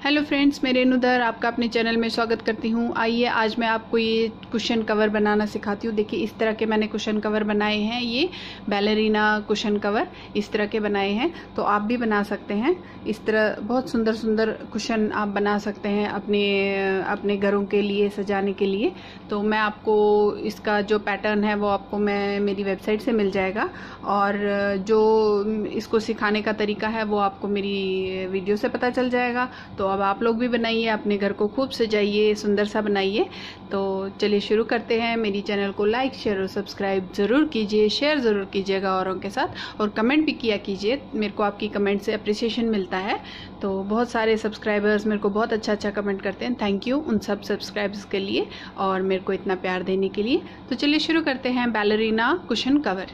Hello friends, मैं रेणुधर आपका अपने चैनल में स्वागत करती हूँ। आइए आज मैं आपको ये कुशन कवर बनाना सिखाती हूँ। देखिए इस तरह के मैंने कुशन कवर बनाए हैं। ये बैलेरिना कुशन कवर इस तरह के बनाए हैं, तो आप भी बना सकते हैं। इस तरह बहुत सुंदर सुंदर कुशन आप बना सकते हैं अपने घरों के लिए सजाने के लिए। तो मैं आपको इसका जो पैटर्न है वो आपको मेरी वेबसाइट से मिल जाएगा, और जो इसको सिखाने का तरीका है वो आपको मेरी वीडियो से पता चल जाएगा। तो अब आप लोग भी बनाइए, अपने घर को खूब सजाइए, सुंदर सा बनाइए। तो चलिए शुरू करते हैं। मेरी चैनल को लाइक शेयर और सब्सक्राइब ज़रूर कीजिए, शेयर ज़रूर कीजिएगा औरों के साथ, और कमेंट भी किया कीजिए। मेरे को आपकी कमेंट से अप्रिसिएशन मिलता है। तो बहुत सारे सब्सक्राइबर्स मेरे को बहुत अच्छा कमेंट करते हैं। थैंक यू उन सब सब्सक्राइबर्स के लिए और मेरे को इतना प्यार देने के लिए। तो चलिए शुरू करते हैं बैलेरिना कुशन कवर।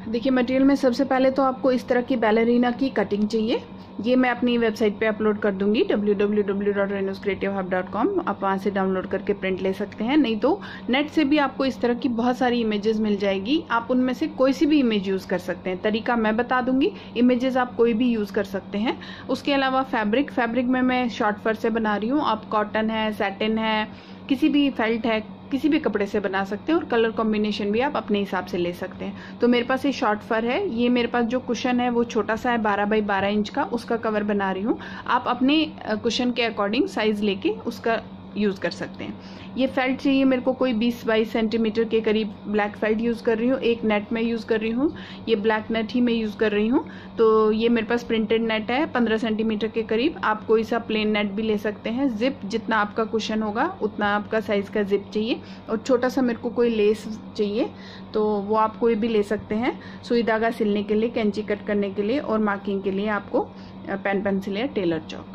देखिए मटेरियल में सबसे पहले तो आपको इस तरह की बैलेरिना की कटिंग चाहिए। ये मैं अपनी वेबसाइट पे अपलोड कर दूंगी www.renuscreativehub.com। आप वहाँ से डाउनलोड करके प्रिंट ले सकते हैं, नहीं तो नेट से भी आपको इस तरह की बहुत सारी इमेजेस मिल जाएगी। आप उनमें से कोई सी भी इमेज यूज़ कर सकते हैं। तरीका मैं बता दूंगी, इमेजेस आप कोई भी यूज़ कर सकते हैं। उसके अलावा फैब्रिक में मैं शॉर्ट फर से बना रही हूँ। आप कॉटन है, सैटिन है, किसी भी फेल्ट है, किसी भी कपड़े से बना सकते हैं, और कलर कॉम्बिनेशन भी आप अपने हिसाब से ले सकते हैं। तो मेरे पास ये शॉर्ट फर है। ये मेरे पास जो कुशन है वो छोटा सा है, 12 बाई 12 इंच का, उसका कवर बना रही हूँ। आप अपने कुशन के अकॉर्डिंग साइज लेके उसका यूज़ कर सकते हैं। ये फेल्ट चाहिए मेरे को कोई 20-22 सेंटीमीटर के करीब ब्लैक फेल्ट यूज़ कर रही हूँ। एक नेट में यूज़ कर रही हूँ, ये ब्लैक नेट ही मैं यूज़ कर रही हूँ। तो ये मेरे पास प्रिंटेड नेट है 15 सेंटीमीटर के करीब। आप कोई सा प्लेन नेट भी ले सकते हैं। जिप जितना आपका कुशन होगा उतना आपका साइज़ का जिप चाहिए। और छोटा सा मेरे को कोई लेस चाहिए, तो वो आप कोई भी ले सकते हैं। सुई धागा सिलने के लिए, कैंची कट करने के लिए, और मार्किंग के लिए आपको पेन पेंसिल या टेलर चौक।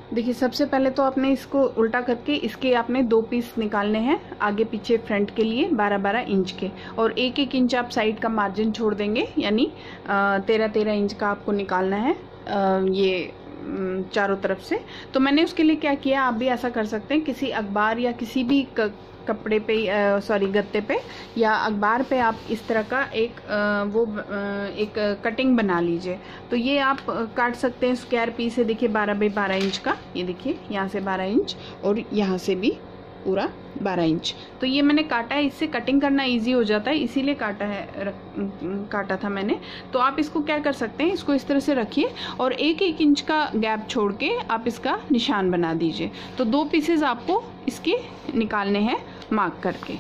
देखिए सबसे पहले तो आपने इसको उल्टा करके इसके आपने 2 पीस निकालने हैं, आगे पीछे फ्रंट के लिए 12-12 इंच के, और 1-1 इंच आप साइड का मार्जिन छोड़ देंगे, यानी 13-13 इंच का आपको निकालना है ये चारों तरफ से। तो मैंने उसके लिए क्या किया, आप भी ऐसा कर सकते हैं। किसी अखबार या किसी भी कपड़े पे गत्ते पे या अखबार पे आप इस तरह का एक कटिंग बना लीजिए। तो ये आप काट सकते हैं स्क्वायर पीस है। देखिए 12 बाई 12 इंच का, ये देखिए यहाँ से 12 इंच और यहाँ से भी पूरा 12 इंच। तो ये मैंने काटा है, इससे कटिंग करना इजी हो जाता है, इसीलिए काटा था मैंने। तो आप इसको क्या कर सकते हैं, इसको इस तरह से रखिए और 1-1 इंच का गैप छोड़ के आप इसका निशान बना दीजिए। तो 2 पीसेज आपको इसके निकालने हैं मार्क करके।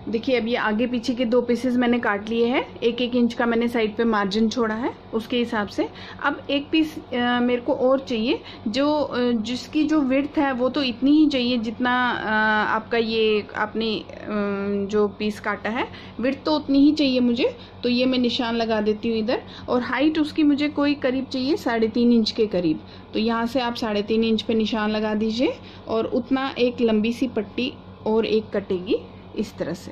देखिए अब ये आगे पीछे के 2 पीसेस मैंने काट लिए हैं। 1-1 इंच का मैंने साइड पे मार्जिन छोड़ा है उसके हिसाब से। अब एक पीस मेरे को और चाहिए, जिसकी जो विड्थ है वो तो इतनी ही चाहिए जितना आपका ये आपने जो पीस काटा है, विड्थ तो उतनी ही चाहिए मुझे। तो ये मैं निशान लगा देती हूँ इधर, और हाइट उसकी मुझे कोई करीब चाहिए 3.5 इंच के करीब। तो यहाँ से आप 3.5 इंच पे निशान लगा दीजिए, और उतना एक लंबी सी पट्टी और एक कटेगी इस तरह से।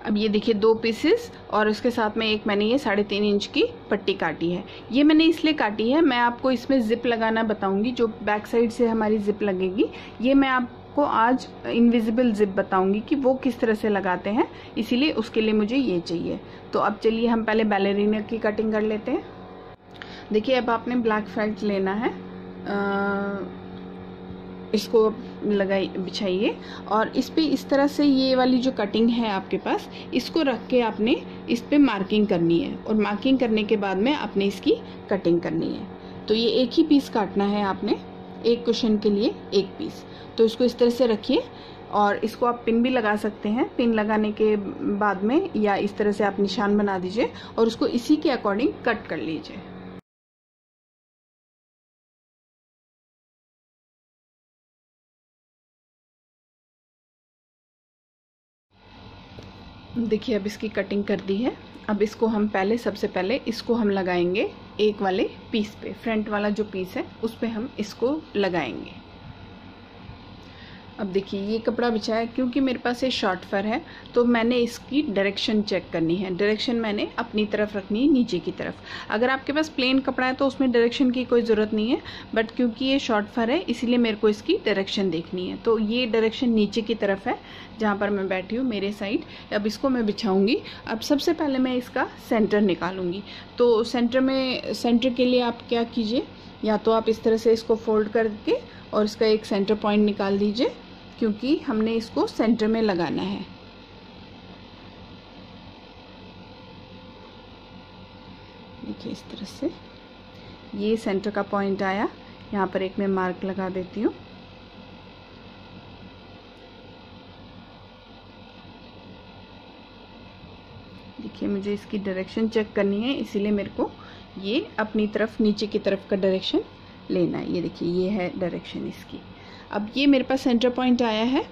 अब ये देखिए 2 पीसेस, और उसके साथ में एक मैंने ये 3.5 इंच की पट्टी काटी है। ये मैंने इसलिए काटी है, मैं आपको इसमें जिप लगाना बताऊंगी, जो बैक साइड से हमारी जिप लगेगी। ये मैं आपको आज इनविजिबल जिप बताऊंगी कि वो किस तरह से लगाते हैं, इसीलिए उसके लिए मुझे ये चाहिए। तो अब चलिए हम पहले बैलेरिना की कटिंग कर लेते हैं। देखिए अब आपने ब्लैक फेल्ट लेना है, इसको बिछाइए, और इस पे इस तरह से ये वाली जो कटिंग है आपके पास, इसको रख के आपने इस पे मार्किंग करनी है, और मार्किंग करने के बाद में आपने इसकी कटिंग करनी है। तो ये एक ही पीस काटना है आपने, एक कुशन के लिए एक पीस। तो इसको इस तरह से रखिए, और इसको आप पिन भी लगा सकते हैं। पिन लगाने के बाद में या इस तरह से आप निशान बना दीजिए, और उसको इसी के अकॉर्डिंग कट कर लीजिए। देखिए अब इसकी कटिंग कर दी है। अब इसको हम सबसे पहले इसको हम लगाएंगे एक वाले पीस पे, फ्रंट वाला जो पीस है उस पे हम इसको लगाएंगे। अब देखिए ये कपड़ा बिछाया, क्योंकि मेरे पास ये शॉर्ट फर है तो मैंने इसकी डायरेक्शन चेक करनी है। डायरेक्शन मैंने अपनी तरफ रखनी है, नीचे की तरफ। अगर आपके पास प्लेन कपड़ा है तो उसमें डायरेक्शन की कोई ज़रूरत नहीं है, बट क्योंकि ये शॉर्ट फर है इसीलिए मेरे को इसकी डायरेक्शन देखनी है। तो ये डायरेक्शन नीचे की तरफ है जहाँ पर मैं बैठी हूँ, मेरे साइड। अब इसको मैं बिछाऊँगी। अब सबसे पहले मैं इसका सेंटर निकालूँगी। तो सेंटर के लिए आप क्या कीजिए, या तो आप इस तरह से इसको फोल्ड करके और इसका एक सेंटर पॉइंट निकाल दीजिए, क्योंकि हमने इसको सेंटर में लगाना है। देखिए इस तरह से ये सेंटर का पॉइंट आया। यहाँ पर एक मैं मार्क लगा देती हूँ। देखिए मुझे इसकी डायरेक्शन चेक करनी है, इसीलिए मेरे को ये अपनी तरफ नीचे की तरफ का डायरेक्शन लेना है। ये देखिए ये है डायरेक्शन इसकी। अब ये मेरे पास सेंटर पॉइंट आया है।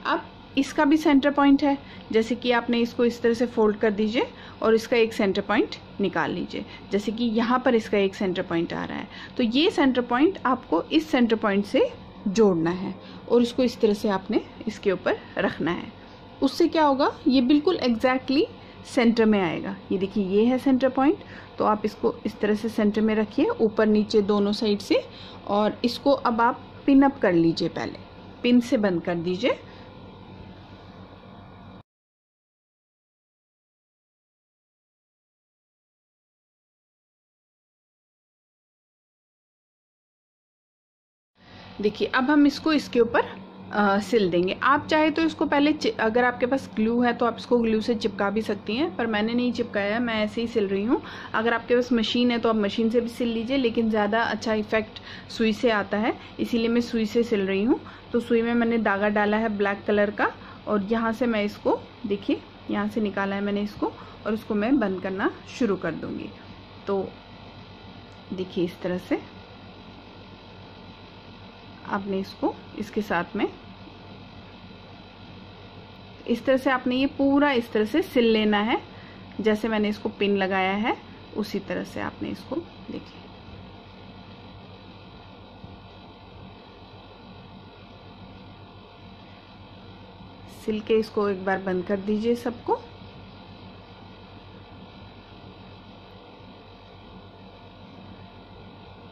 अब इसका भी सेंटर पॉइंट है, जैसे कि आपने इसको इस तरह से फोल्ड कर दीजिए और इसका एक सेंटर पॉइंट निकाल लीजिए। जैसे कि यहाँ पर इसका एक सेंटर पॉइंट आ रहा है, तो ये सेंटर पॉइंट आपको इस सेंटर पॉइंट से जोड़ना है और इसको इस तरह से आपने इसके ऊपर रखना है। उससे क्या होगा, ये बिल्कुल एग्जैक्टली सेंटर में आएगा। ये देखिए ये है सेंटर पॉइंट, तो आप इसको इस तरह से सेंटर में रखिए, ऊपर नीचे दोनों साइड से। और इसको अब आप पिन अप कर लीजिए, पहले पिन से बंद कर दीजिए। देखिए अब हम इसको इसके ऊपर सिल देंगे। आप चाहे तो इसको पहले अगर आपके पास ग्लू है तो आप इसको ग्लू से चिपका भी सकती हैं, पर मैंने नहीं चिपकाया है, मैं ऐसे ही सिल रही हूँ। अगर आपके पास मशीन है तो आप मशीन से भी सिल लीजिए, लेकिन ज़्यादा अच्छा इफेक्ट सुई से आता है, इसीलिए मैं सुई से सिल रही हूँ। तो सुई में मैंने धागा डाला है ब्लैक कलर का, और यहाँ से मैं इसको, देखिए यहाँ से निकाला है मैंने इसको, और इसको मैं बंद करना शुरू कर दूँगी। तो देखिए इस तरह से आपने इसको इसके साथ में इस तरह से आपने ये पूरा इस तरह से सिल लेना है। जैसे मैंने इसको पिन लगाया है उसी तरह से आपने इसको, देखिए सिल के इसको एक बार बंद कर दीजिए सबको।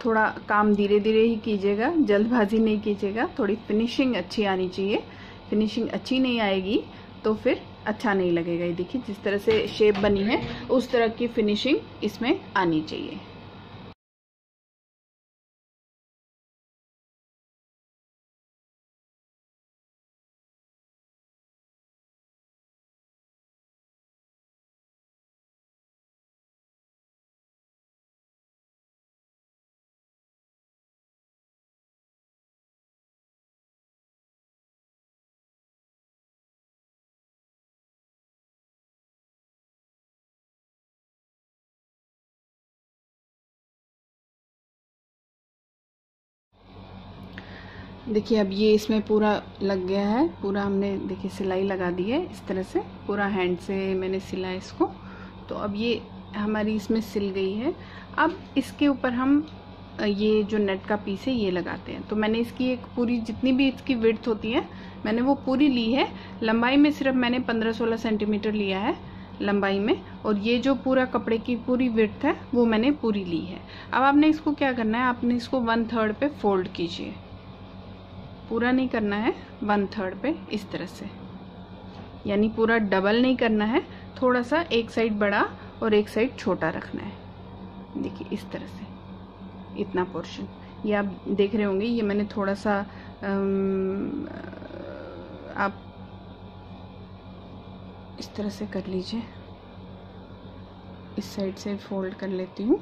थोड़ा काम धीरे धीरे ही कीजिएगा, जल्दबाजी नहीं कीजिएगा, थोड़ी फिनिशिंग अच्छी आनी चाहिए। फिनिशिंग अच्छी नहीं आएगी तो फिर अच्छा नहीं लगेगा। ये देखिए जिस तरह से शेप बनी है उस तरह की फिनिशिंग इसमें आनी चाहिए। देखिए अब ये इसमें पूरा लग गया है, पूरा हमने देखिए सिलाई लगा दी है इस तरह से, पूरा हैंड से मैंने सिला इसको। तो अब ये हमारी इसमें सिल गई है। अब इसके ऊपर हम ये जो नेट का पीस है ये लगाते हैं। तो मैंने इसकी एक पूरी जितनी भी इसकी विड्थ होती है मैंने वो पूरी ली है। लंबाई में सिर्फ मैंने 15-16 सेंटीमीटर लिया है लंबाई में, और ये जो पूरा कपड़े की पूरी विड्थ है वो मैंने पूरी ली है। अब आपने इसको क्या करना है, आपने इसको 1/3 पे फोल्ड कीजिए, पूरा नहीं करना है, 1/3 पे इस तरह से, यानी पूरा डबल नहीं करना है, थोड़ा सा एक साइड बड़ा और एक साइड छोटा रखना है। देखिए इस तरह से इतना पोर्शन, ये आप देख रहे होंगे, ये मैंने थोड़ा सा आप इस तरह से कर लीजिए, इस साइड से फोल्ड कर लेती हूँ।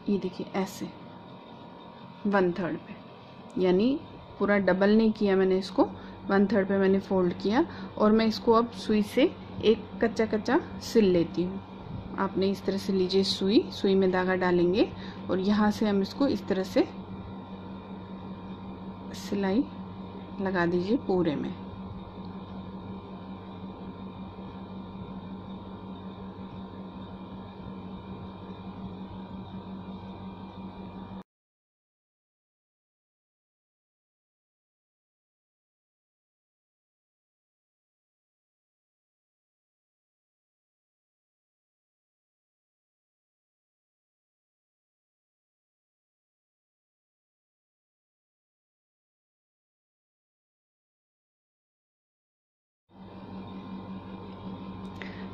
ये देखिए ऐसे 1/3 पे, यानी पूरा डबल नहीं किया मैंने इसको, 1/3 पे मैंने फोल्ड किया। और मैं इसको अब सुई से एक कच्चा कच्चा सिल लेती हूँ। आपने इस तरह से लीजिए सुई, सुई में धागा डालेंगे और यहाँ से हम इसको इस तरह से सिलाई लगा दीजिए पूरे में।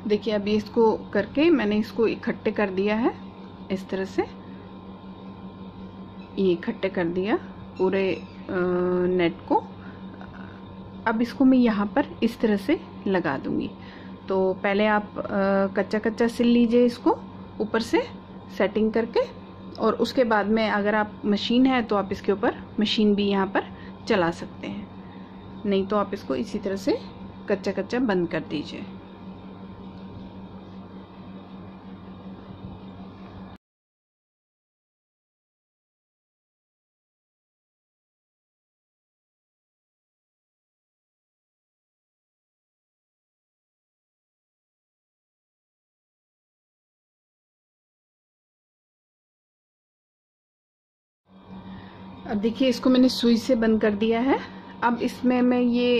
देखिए अब ये इसको करके मैंने इसको इकट्ठे कर दिया है, इस तरह से ये इकट्ठे कर दिया पूरे नेट को। अब इसको मैं यहाँ पर इस तरह से लगा दूंगी। तो पहले आप कच्चा कच्चा सिल लीजिए इसको ऊपर से सेटिंग करके, और उसके बाद में अगर आप मशीन है तो आप इसके ऊपर मशीन भी यहाँ पर चला सकते हैं, नहीं तो आप इसको इसी तरह से कच्चा कच्चा बंद कर दीजिए। अब देखिए इसको मैंने सुई से बंद कर दिया है। अब इसमें मैं ये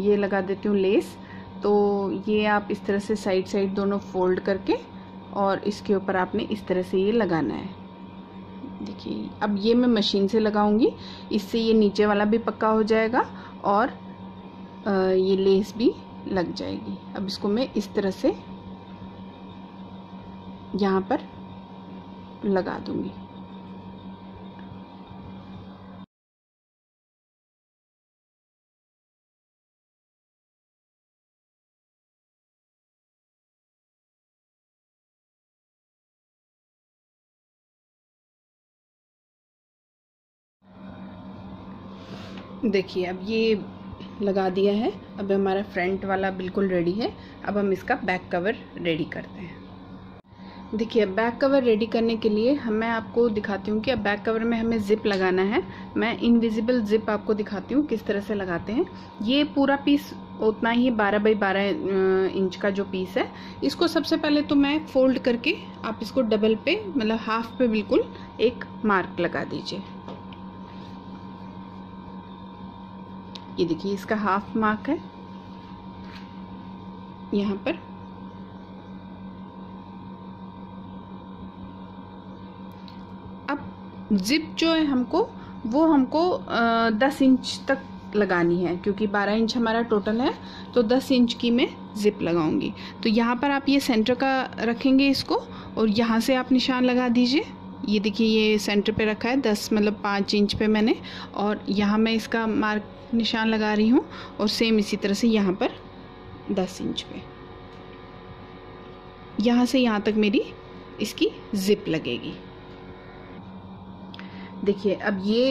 ये लगा देती हूँ लेस। तो ये आप इस तरह से साइड साइड दोनों फोल्ड करके और इसके ऊपर आपने इस तरह से ये लगाना है। देखिए अब ये मैं मशीन से लगाऊंगी, इससे ये नीचे वाला भी पक्का हो जाएगा और ये लेस भी लग जाएगी। अब इसको मैं इस तरह से यहाँ पर लगा दूंगी। देखिए अब ये लगा दिया है। अब हमारा फ्रंट वाला बिल्कुल रेडी है। अब हम इसका बैक कवर रेडी करते हैं। देखिए बैक कवर रेडी करने के लिए मैं आपको दिखाती हूँ कि अब बैक कवर में हमें जिप लगाना है। मैं इनविजिबल जिप आपको दिखाती हूँ किस तरह से लगाते हैं। ये पूरा पीस उतना ही 12 बाई 12 इंच का जो पीस है, इसको सबसे पहले तो मैं फोल्ड करके आप इसको डबल पे मतलब हाफ पे बिल्कुल एक मार्क लगा दीजिए। ये देखिए इसका हाफ मार्क है यहाँ पर। अब जिप जो है वो हमको 10 इंच तक लगानी है, क्योंकि 12 इंच हमारा टोटल है, तो 10 इंच की मैं जिप लगाऊंगी। तो यहाँ पर आप ये सेंटर का रखेंगे इसको, और यहाँ से आप निशान लगा दीजिए। ये देखिए ये सेंटर पे रखा है 10 मतलब 5 इंच पे मैंने, और यहाँ मैं इसका मार्क निशान लगा रही हूँ, और सेम इसी तरह से यहाँ पर 10 इंच पे, यहाँ से यहाँ तक मेरी इसकी जिप लगेगी। देखिए अब ये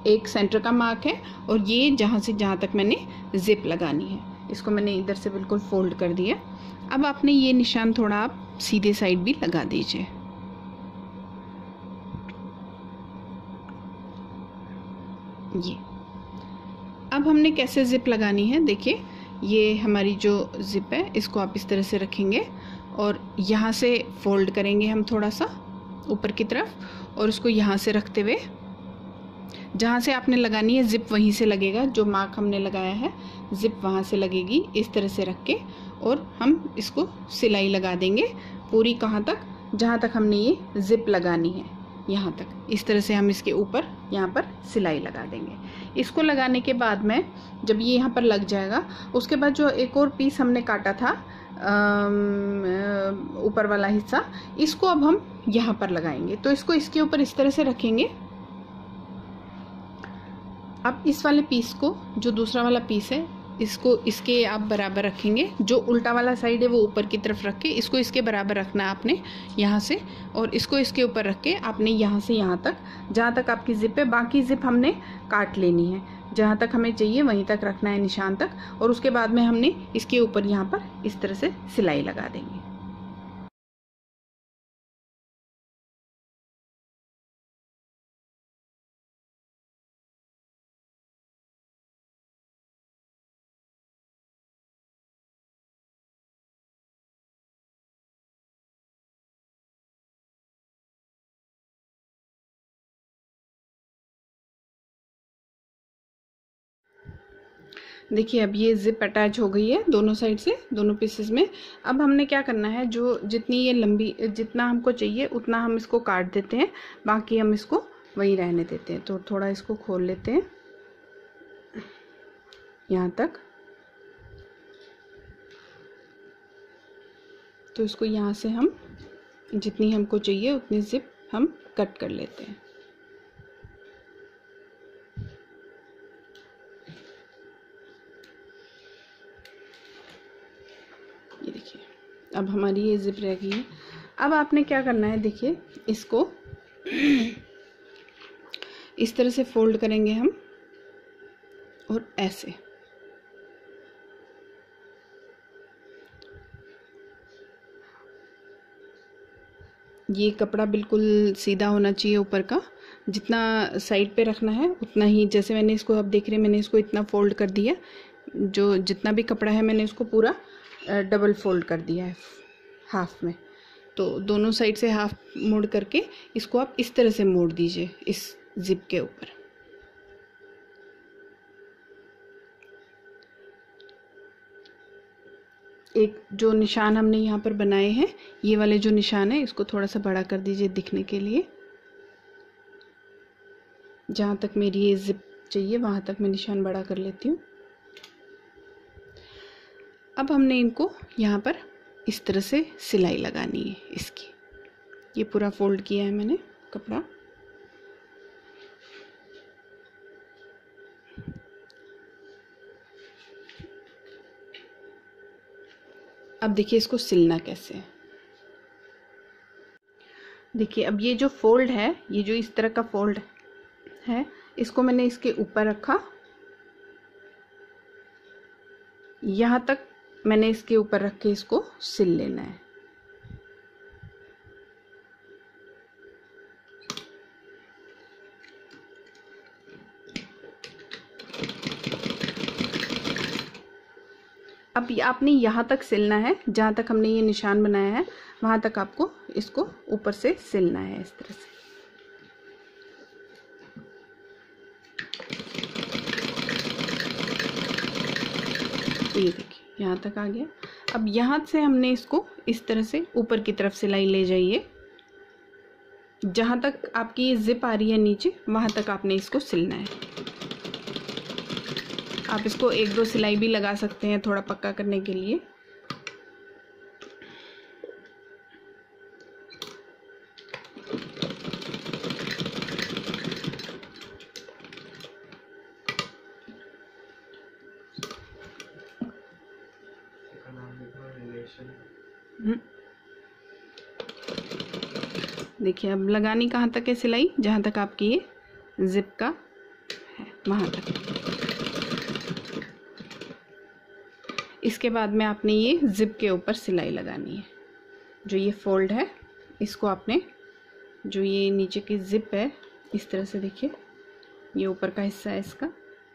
एक सेंटर का मार्क है, और ये जहाँ से जहाँ तक मैंने जिप लगानी है, इसको मैंने इधर से बिल्कुल फोल्ड कर दिया। अब आपने ये निशान थोड़ा आप सीधे साइड भी लगा दीजिए। ये अब हमने कैसे जिप लगानी है, देखिए ये हमारी जो जिप है इसको आप इस तरह से रखेंगे, और यहाँ से फोल्ड करेंगे हम थोड़ा सा ऊपर की तरफ, और उसको यहाँ से रखते हुए जहाँ से आपने लगानी है जिप वहीं से लगेगा। जो मार्क हमने लगाया है जिप वहाँ से लगेगी, इस तरह से रख के, और हम इसको सिलाई लगा देंगे पूरी कहाँ तक, जहाँ तक हमने ये जिप लगानी है यहाँ तक। इस तरह से हम इसके ऊपर यहाँ पर सिलाई लगा देंगे। इसको लगाने के बाद में जब ये यहाँ पर लग जाएगा, उसके बाद जो एक और पीस हमने काटा था ऊपर वाला हिस्सा, इसको अब हम यहाँ पर लगाएंगे। तो इसको इसके ऊपर इस तरह से रखेंगे। अब इस वाले पीस को, जो दूसरा वाला पीस है, इसको इसके आप बराबर रखेंगे। जो उल्टा वाला साइड है वो ऊपर की तरफ रख के इसको इसके बराबर रखना है आपने यहाँ से, और इसको इसके ऊपर रख के आपने यहाँ से यहाँ तक, जहाँ तक आपकी जिप है, बाकी जिप हमने काट लेनी है, जहाँ तक हमें चाहिए वहीं तक रखना है निशान तक, और उसके बाद में हमने इसके ऊपर यहाँ पर इस तरह से सिलाई लगा देंगे। देखिए अब ये जिप अटैच हो गई है दोनों साइड से, दोनों पीसेस में। अब हमने क्या करना है, जो जितनी ये लंबी, जितना हमको चाहिए उतना हम इसको काट देते हैं, बाकी हम इसको वहीं रहने देते हैं। तो थोड़ा इसको खोल लेते हैं यहाँ तक, तो इसको यहाँ से हम जितनी हमको चाहिए उतनी जिप हम कट कर लेते हैं। ये देखिए अब हमारी ये जिप रह गई है। अब आपने क्या करना है, देखिए इसको इस तरह से फोल्ड करेंगे हम और ऐसे। ये कपड़ा बिल्कुल सीधा होना चाहिए ऊपर का, जितना साइड पे रखना है उतना ही। जैसे मैंने इसको, अब देख रहे हैं मैंने इसको इतना फोल्ड कर दिया, जो जितना भी कपड़ा है मैंने उसको पूरा डबल फोल्ड कर दिया है हाफ में। तो दोनों साइड से हाफ मोड़ करके इसको आप इस तरह से मोड़ दीजिए इस जिप के ऊपर। एक जो निशान हमने यहाँ पर बनाए हैं, ये वाले जो निशान है इसको थोड़ा सा बड़ा कर दीजिए दिखने के लिए। जहाँ तक मेरी ये जिप चाहिए वहाँ तक मैं निशान बड़ा कर लेती हूँ। अब हमने इनको यहाँ पर इस तरह से सिलाई लगानी है इसकी। ये पूरा फोल्ड किया है मैंने कपड़ा। अब देखिए इसको सिलना कैसे है। देखिए अब ये जो फोल्ड है, ये जो इस तरह का फोल्ड है, इसको मैंने इसके ऊपर रखा, यहाँ तक मैंने इसके ऊपर रख के इसको सिल लेना है। अब आपने यहाँ तक सिलना है, जहाँ तक हमने ये निशान बनाया है वहाँ तक आपको इसको ऊपर से सिलना है इस तरह से। ये देखिए यहाँ तक आ गया। अब यहाँ से हमने इसको इस तरह से ऊपर की तरफ सिलाई ले जाइए। जहाँ तक आपकी ये जिप आ रही है नीचे, वहाँ तक आपने इसको सिलना है। आप इसको एक दो सिलाई भी लगा सकते हैं थोड़ा पक्का करने के लिए। देखिए अब लगानी कहाँ तक है सिलाई, जहाँ तक आपकी ये जिप का है वहाँ तक। इसके बाद में आपने ये जिप के ऊपर सिलाई लगानी है। जो ये फोल्ड है इसको आपने, जो ये नीचे की जिप है इस तरह से, देखिए ये ऊपर का हिस्सा है इसका,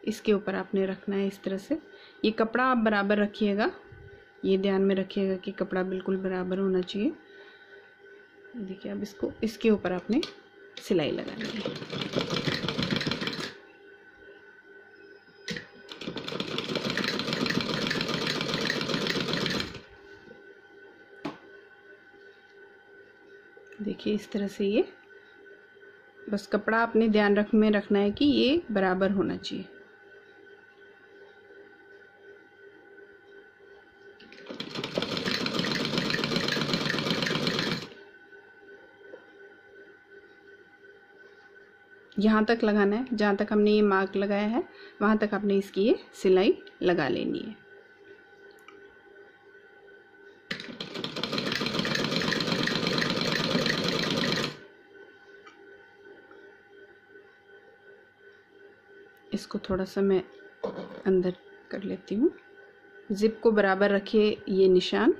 इसके ऊपर आपने रखना है इस तरह से। ये कपड़ा आप बराबर रखिएगा, ये ध्यान में रखिएगा कि कपड़ा बिल्कुल बराबर होना चाहिए। देखिए अब इसको इसके ऊपर आपने सिलाई लगानी है। देखिए इस तरह से, ये बस कपड़ा आपने ध्यान में रखना है कि ये बराबर होना चाहिए। यहाँ तक लगाना है, जहाँ तक हमने ये मार्क लगाया है वहाँ तक आपने इसकी ये सिलाई लगा लेनी है। इसको थोड़ा सा मैं अंदर कर लेती हूँ। जिप को बराबर रखिए, ये निशान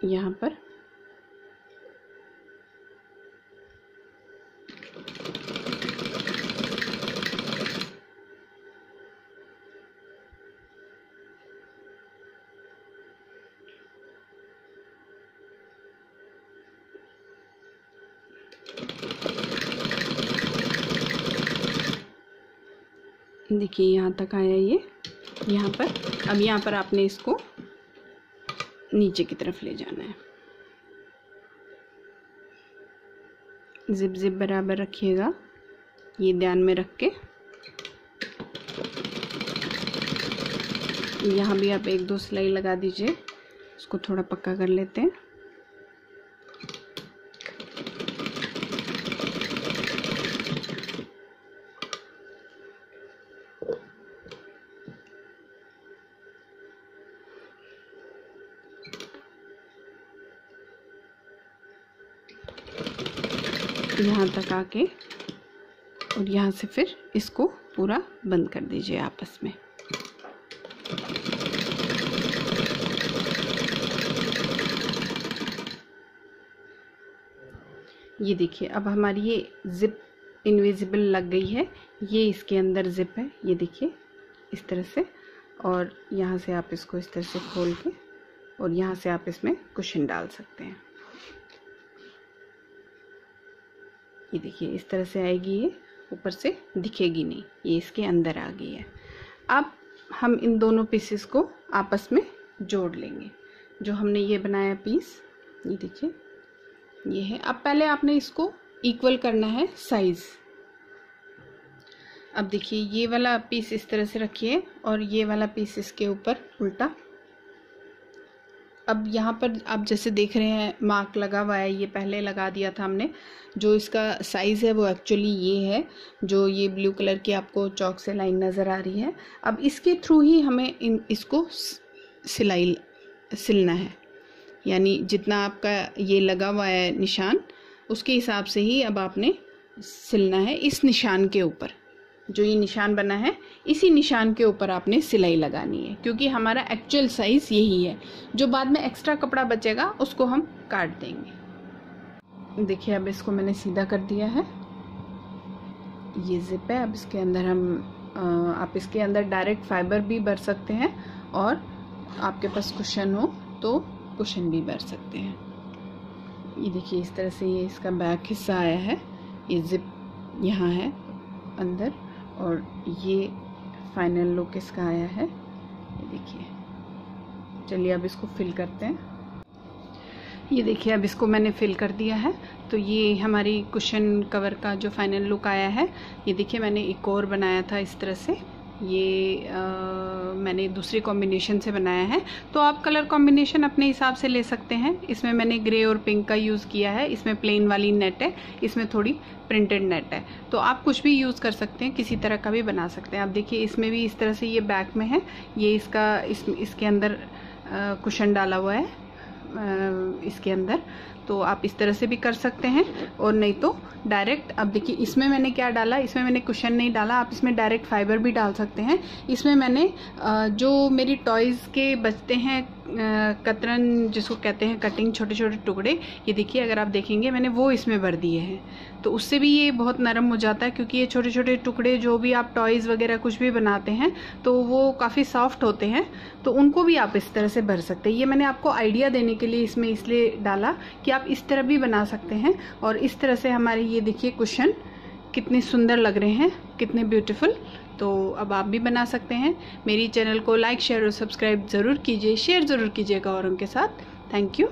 यहाँ पर। देखिए यहाँ तक आया ये, यहाँ पर। अब यहाँ पर आपने इसको नीचे की तरफ ले जाना है। जिप जिप बराबर रखिएगा, ये ध्यान में रख के। यहाँ भी आप एक दो सिलाई लगा दीजिए इसको थोड़ा पक्का कर लेते हैं। यहाँ तक आके और यहाँ से फिर इसको पूरा बंद कर दीजिए आपस में। ये देखिए अब हमारी ये जिप इनविजिबल लग गई है। ये इसके अंदर जिप है, ये देखिए इस तरह से। और यहाँ से आप इसको इस तरह से खोल के और यहाँ से आप इसमें कुशन डाल सकते हैं। ये देखिए इस तरह से आएगी, ये ऊपर से दिखेगी नहीं, ये इसके अंदर आ गई है। अब हम इन दोनों पीसेस को आपस में जोड़ लेंगे। जो हमने ये बनाया पीस, ये देखिए ये है। अब पहले आपने इसको इक्वल करना है साइज। अब देखिए ये वाला पीस इस तरह से रखिए और ये वाला पीस इसके ऊपर उल्टा। अब यहाँ पर आप जैसे देख रहे हैं मार्क लगा हुआ है, ये पहले लगा दिया था हमने। जो इसका साइज़ है वो एक्चुअली ये है, जो ये ब्लू कलर की आपको चौक से लाइन नज़र आ रही है। अब इसके थ्रू ही हमें इसको सिलना है, यानी जितना आपका ये लगा हुआ है निशान, उसके हिसाब से ही अब आपने सिलना है। इस निशान के ऊपर जो ये निशान बना है, इसी निशान के ऊपर आपने सिलाई लगानी है, क्योंकि हमारा एक्चुअल साइज यही है। जो बाद में एक्स्ट्रा कपड़ा बचेगा उसको हम काट देंगे। देखिए अब इसको मैंने सीधा कर दिया है। ये जिप है। अब इसके अंदर हम आप इसके अंदर डायरेक्ट फाइबर भी भर सकते हैं, और आपके पास कुशन हो तो कुशन भी भर सकते हैं। ये देखिए इस तरह से ये इसका बैक हिस्सा आया है। ये जिप यहाँ है अंदर, और ये फाइनल लुक इसका आया है। ये देखिए। चलिए अब इसको फिल करते हैं। ये देखिए अब इसको मैंने फिल कर दिया है। तो ये हमारी कुशन कवर का जो फाइनल लुक आया है। ये देखिए मैंने एक और बनाया था इस तरह से, ये मैंने दूसरी कॉम्बिनेशन से बनाया है। तो आप कलर कॉम्बिनेशन अपने हिसाब से ले सकते हैं। इसमें मैंने ग्रे और पिंक का यूज़ किया है। इसमें प्लेन वाली नेट है, इसमें थोड़ी प्रिंटेड नेट है। तो आप कुछ भी यूज़ कर सकते हैं, किसी तरह का भी बना सकते हैं। आप देखिए इसमें भी इस तरह से ये बैक में है, ये इसके अंदर कुशन डाला हुआ है इसके अंदर। तो आप इस तरह से भी कर सकते हैं, और नहीं तो डायरेक्ट। अब देखिए इसमें मैंने क्या डाला, इसमें मैंने कुशन नहीं डाला, आप इसमें डायरेक्ट फाइबर भी डाल सकते हैं। इसमें मैंने जो मेरी टॉयज़ के बचते हैं कतरन जिसको कहते हैं, कटिंग, छोटे छोटे टुकड़े, ये देखिए अगर आप देखेंगे मैंने वो इसमें भर दिए हैं। तो उससे भी ये बहुत नरम हो जाता है, क्योंकि ये छोटे छोटे टुकड़े जो भी आप टॉयज़ वगैरह कुछ भी बनाते हैं तो वो काफ़ी सॉफ्ट होते हैं, तो उनको भी आप इस तरह से भर सकते हैं। ये मैंने आपको आइडिया देने के लिए इसमें इसलिए डाला कि आप इस तरह भी बना सकते हैं। और इस तरह से हमारे ये देखिए कुशन कितने सुंदर लग रहे हैं, कितने ब्यूटीफुल। तो अब आप भी बना सकते हैं। मेरी चैनल को लाइक, शेयर और सब्सक्राइब ज़रूर कीजिए, शेयर ज़रूर कीजिएगा औरों के साथ। Thank you.